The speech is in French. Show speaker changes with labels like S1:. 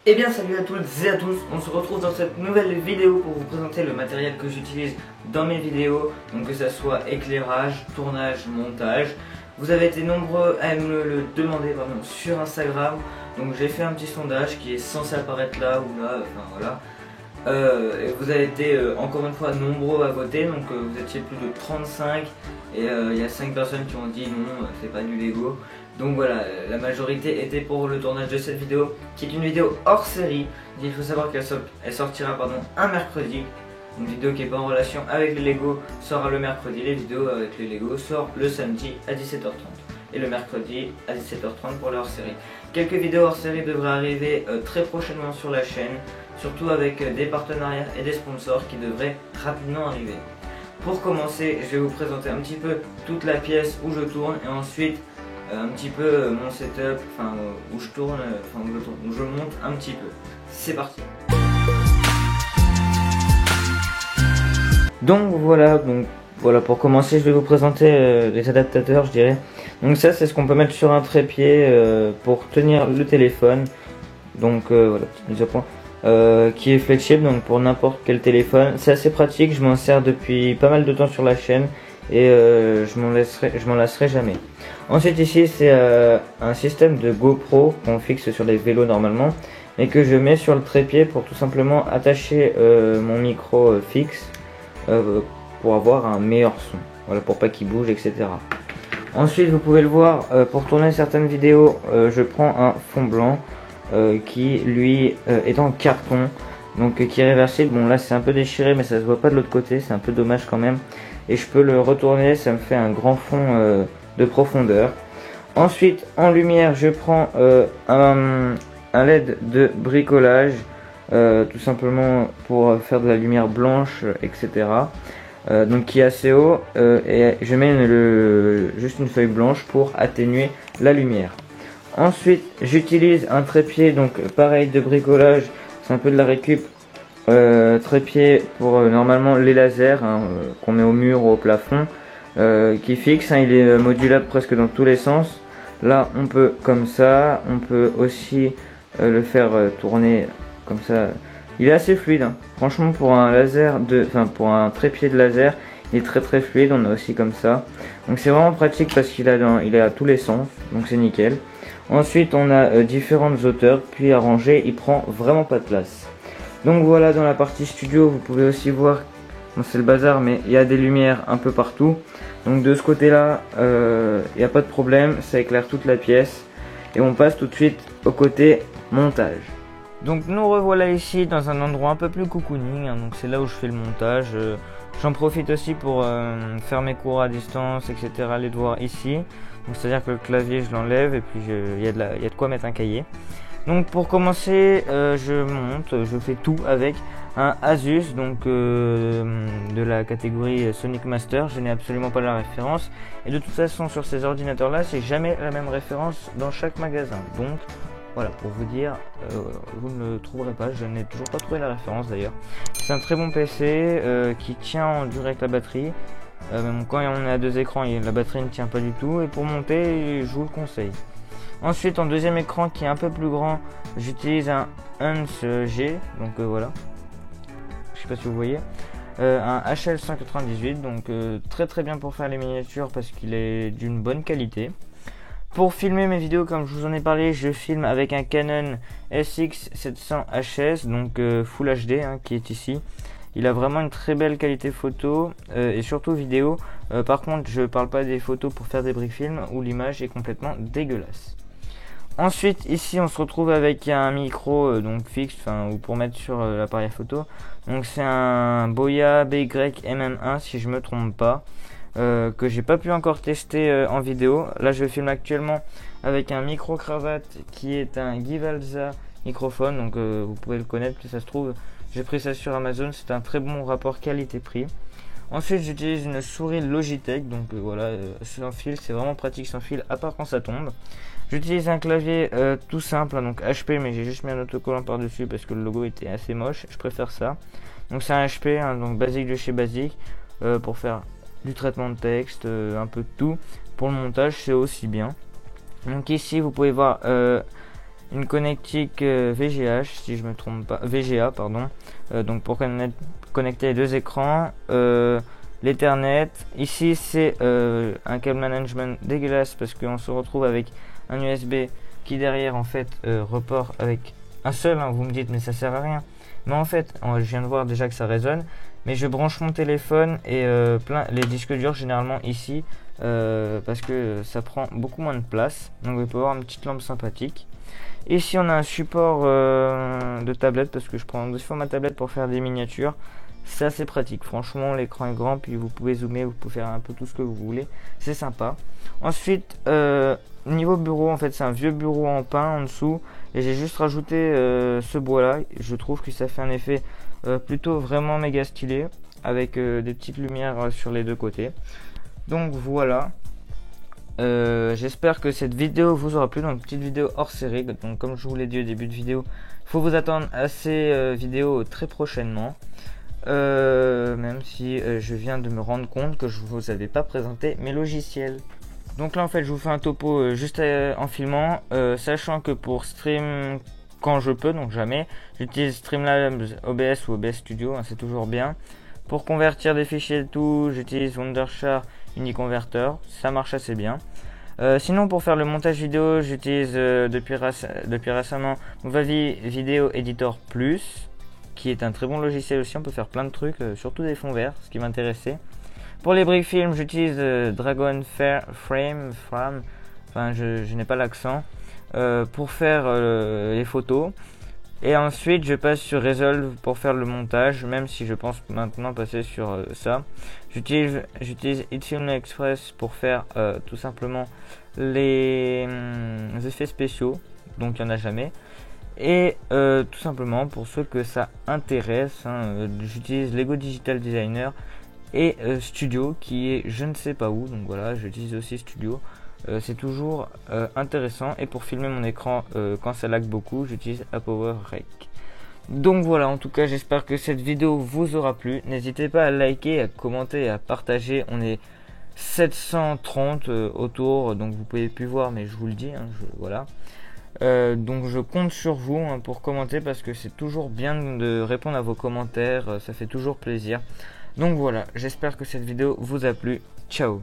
S1: Eh bien salut à toutes et à tous, on se retrouve dans cette nouvelle vidéo pour vous présenter le matériel que j'utilise dans mes vidéos, donc que ça soit éclairage, tournage, montage. Vous avez été nombreux à me le demander sur Instagram, donc j'ai fait un petit sondage qui est censé apparaître là ou là, enfin voilà. Vous avez été encore une fois nombreux à voter, donc vous étiez plus de 35 et il y a 5 personnes qui ont dit non, c'est pas du Lego. Donc voilà, la majorité était pour le tournage de cette vidéo, qui est une vidéo hors série. Il faut savoir qu'elle sortira un mercredi. Une vidéo qui n'est pas en relation avec les Lego sera le mercredi, les vidéos avec les Lego sortent le samedi à 17h30 et le mercredi à 17h30 pour leur série. Quelques vidéos hors série devraient arriver très prochainement sur la chaîne, surtout avec des partenariats et des sponsors qui devraient rapidement arriver. Pour commencer, je vais vous présenter un petit peu toute la pièce où je tourne et ensuite un petit peu mon setup, où je tourne, où je monte un petit peu. C'est parti. Donc voilà, pour commencer, je vais vous présenter les adaptateurs, je dirais. Donc ça, c'est ce qu'on peut mettre sur un trépied pour tenir le téléphone. Donc voilà, petite mise au point. Qui est flexible, donc pour n'importe quel téléphone. C'est assez pratique, je m'en sers depuis pas mal de temps sur la chaîne et je m'en lasserai jamais. Ensuite ici c'est un système de GoPro qu'on fixe sur les vélos normalement, mais que je mets sur le trépied pour tout simplement attacher mon micro fixe pour avoir un meilleur son, voilà, pour pas qu'il bouge, etc. Ensuite vous pouvez le voir, pour tourner certaines vidéos je prends un fond blanc qui lui est en carton, donc qui est réversible. Bon là c'est un peu déchiré mais ça se voit pas de l'autre côté, c'est un peu dommage quand même, et je peux le retourner, ça me fait un grand fond de profondeur. Ensuite en lumière je prends un LED de bricolage, tout simplement pour faire de la lumière blanche, etc. Donc qui est assez haut, et je mets juste une feuille blanche pour atténuer la lumière. Ensuite j'utilise un trépied, donc pareil, de bricolage, c'est un peu de la récup, trépied pour normalement les lasers qu'on met au mur ou au plafond, qui fixe, il est modulable presque dans tous les sens. Là on peut comme ça, on peut aussi le faire tourner comme ça. Il est assez fluide, franchement, pour un pour un trépied de laser il est très fluide. On a aussi comme ça, donc c'est vraiment pratique parce qu'il est à tous les sens, donc c'est nickel. Ensuite on a différentes hauteurs, puis à ranger, il prend vraiment pas de place. Donc voilà, dans la partie studio vous pouvez aussi voir, bon, c'est le bazar mais il y a des lumières un peu partout, donc de ce côté là il n'y a pas de problème, ça éclaire toute la pièce. Et on passe tout de suite au côté montage. Donc nous revoilà ici dans un endroit un peu plus cocooning, donc c'est là où je fais le montage. J'en profite aussi pour faire mes cours à distance, etc., les devoirs ici. Donc c'est à dire que le clavier je l'enlève et puis il y a de quoi mettre un cahier. Donc pour commencer je fais tout avec un Asus, donc de la catégorie Sonic Master. Je n'ai absolument pas la référence, et de toute façon sur ces ordinateurs là c'est jamais la même référence dans chaque magasin. Donc voilà, pour vous dire, vous ne le trouverez pas, je n'ai toujours pas trouvé la référence d'ailleurs. C'est un très bon PC qui tient en durée avec la batterie. Même quand on est à 2 écrans, la batterie ne tient pas du tout, et pour monter je vous le conseille. Ensuite en deuxième écran qui est un peu plus grand, j'utilise un Hans G, donc voilà, je sais pas si vous voyez, un HL198, donc très bien pour faire les miniatures parce qu'il est d'une bonne qualité. Pour filmer mes vidéos, comme je vous en ai parlé, je filme avec un Canon SX700HS, donc Full HD, qui est ici. Il a vraiment une très belle qualité photo et surtout vidéo. Par contre, je parle pas des photos pour faire des briques films où l'image est complètement dégueulasse. Ensuite, ici, on se retrouve avec un micro donc fixe, ou pour mettre sur l'appareil photo. Donc c'est un Boya BY-MM1 si je me trompe pas, que j'ai pas pu encore tester en vidéo. Là, je filme actuellement avec un micro cravate qui est un Givalza microphone, donc vous pouvez le connaître si ça se trouve. J'ai pris ça sur Amazon, c'est un très bon rapport qualité-prix. Ensuite j'utilise une souris Logitech, donc voilà, sans fil, c'est vraiment pratique sans fil, à part quand ça tombe. J'utilise un clavier tout simple, donc HP, mais j'ai juste mis un autocollant par dessus parce que le logo était assez moche, je préfère ça. Donc c'est un HP, donc basique de chez Basique, pour faire du traitement de texte, un peu de tout. Pour le montage c'est aussi bien. Donc ici vous pouvez voir une connectique VGH, si je me trompe pas, VGA pardon, donc pour connecter les deux écrans, l'Ethernet. Ici c'est un câble management dégueulasse parce qu'on se retrouve avec un USB qui derrière en fait repart avec un seul, hein. Vous me dites mais ça sert à rien, mais en fait je viens de voir déjà que ça résonne, mais je branche mon téléphone et les disques durs généralement ici parce que ça prend beaucoup moins de place, donc vous pouvez avoir une petite lampe sympathique. Ici on a un support de tablette parce que je prends des fois ma tablette pour faire des miniatures. C'est assez pratique, franchement l'écran est grand, puis vous pouvez zoomer, vous pouvez faire un peu tout ce que vous voulez, c'est sympa. Ensuite niveau bureau, en fait c'est un vieux bureau en pin en dessous et j'ai juste rajouté ce bois là. Je trouve que ça fait un effet plutôt vraiment méga stylé avec des petites lumières sur les deux côtés. Donc voilà, j'espère que cette vidéo vous aura plu. Donc petite vidéo hors série, donc comme je vous l'ai dit au début de vidéo, il faut vous attendre à ces vidéos très prochainement. Même si je viens de me rendre compte que je vous avais pas présenté mes logiciels. Donc là en fait je vous fais un topo juste en filmant, sachant que pour stream quand je peux, donc jamais, j'utilise Streamlabs OBS ou OBS Studio, hein, c'est toujours bien. Pour convertir des fichiers et tout, j'utilise Wondershare Uniconverter, ça marche assez bien. Sinon pour faire le montage vidéo, j'utilise depuis récemment Movavi Video Editor Plus, qui est un très bon logiciel aussi. On peut faire plein de trucs, surtout des fonds verts, ce qui m'intéressait. Pour les briques film, j'utilise Dragon Frame, enfin je n'ai pas l'accent, pour faire les photos. Et ensuite je passe sur Resolve pour faire le montage, même si je pense maintenant passer sur ça. J'utilise HitFilm Express pour faire tout simplement les effets spéciaux, donc il n'y en a jamais. Et tout simplement pour ceux que ça intéresse, hein, j'utilise Lego Digital Designer et Studio qui est je ne sais pas où, donc voilà, j'utilise aussi Studio. C'est toujours intéressant, et pour filmer mon écran quand ça lag beaucoup, j'utilise ApowerRec. Donc voilà, en tout cas j'espère que cette vidéo vous aura plu. N'hésitez pas à liker, à commenter et à partager. On est 730 autour, donc vous pouvez plus voir mais je vous le dis, hein, voilà. Donc je compte sur vous, hein, pour commenter, parce que c'est toujours bien de répondre à vos commentaires, ça fait toujours plaisir. Donc voilà, j'espère que cette vidéo vous a plu. Ciao.